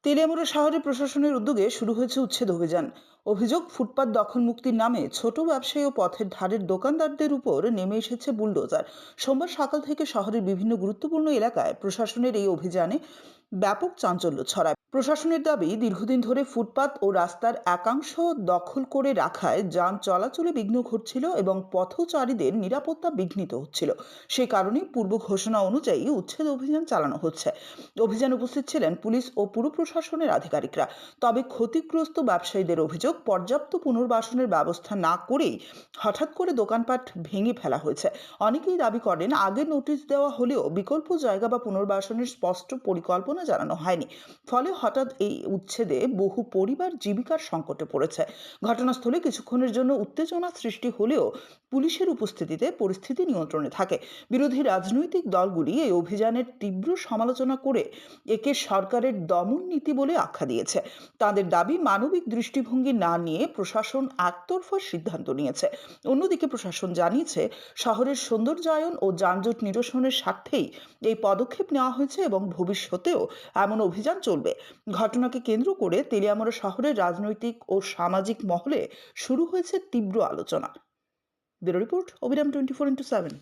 তেলিয়ামুড়া শহরে প্রশাসনের উদ্যোগে শুরু হয়েছে উচ্ছেদ অভিযান। অভিযোগ, ফুটপাত দখল মুক্তির নামে ছোট ব্যবসায়ী ও পথের ধারের দোকানদারদের উপর নেমে এসেছে বুলডোজার। সোমবার সকাল থেকে শহরের বিভিন্ন গুরুত্বপূর্ণ এলাকায় প্রশাসনের এই অভিযানে ব্যাপক চাঞ্চল্য ছড়ায়। প্রশাসনের দাবি, দীর্ঘদিন ধরে ফুটপাত ও রাস্তার একাংশ দখল করে রাখায় যান চলাচলে বিঘ্ন ঘটছিল এবং পথচারীদের নিরাপত্তা বিঘ্নিত হচ্ছিল। সেই কারণেই পূর্ব ঘোষণা অনুযায়ী উচ্ছেদ অভিযান চালানো হচ্ছে। অভিযানে উপস্থিত ছিলেন পুলিশ ও পুর প্রশাসনের আধিকারিকরা। তবে ক্ষতিগ্রস্ত ব্যবসায়ীদের অভিযোগ, পর্যাপ্ত পুনর্বাসনের ব্যবস্থা না করেই হঠাৎ করে দোকানপাট ভেঙে ফেলা হয়েছে। অনেকেই দাবি করেন, আগে নোটিশ দেওয়া হলেও বিকল্প জায়গা বা পুনর্বাসনের স্পষ্ট পরিকল্পনা জানানো হয়নি। ফলে হঠাৎ এই উচ্ছেদে বহু পরিবার জীবিকার সংকটে পড়েছে। ঘটনাস্থলে কিছুক্ষণের জন্য উত্তেজনা সৃষ্টি হলেও পুলিশের উপস্থিতিতে পরিস্থিতি নিয়ন্ত্রণে থাকে। বিরোধী রাজনৈতিক দলগুলি এই অভিযানের তীব্র সমালোচনা করে একে সরকারের দমন নীতি বলে আখ্যা দিয়েছে। তাদের দাবি, মানবিক দৃষ্টিভঙ্গি না নিয়ে প্রশাসন একতরফা সিদ্ধান্ত নিয়েছে। অন্যদিকে প্রশাসন জানিয়েছে, শহরের সৌন্দর্যায়ন ও যানজট নিরসনের স্বার্থেই এই পদক্ষেপ নেওয়া হয়েছে এবং ভবিষ্যতেও এমন অভিযান চলবে। ঘটনাকে কেন্দ্র করে তেলিয়ামুড়া শহরের রাজনৈতিক ও সামাজিক মহলে শুরু হয়েছে তীব্র আলোচনা। ব্যুরো রিপোর্ট, অবিরাম 24x7।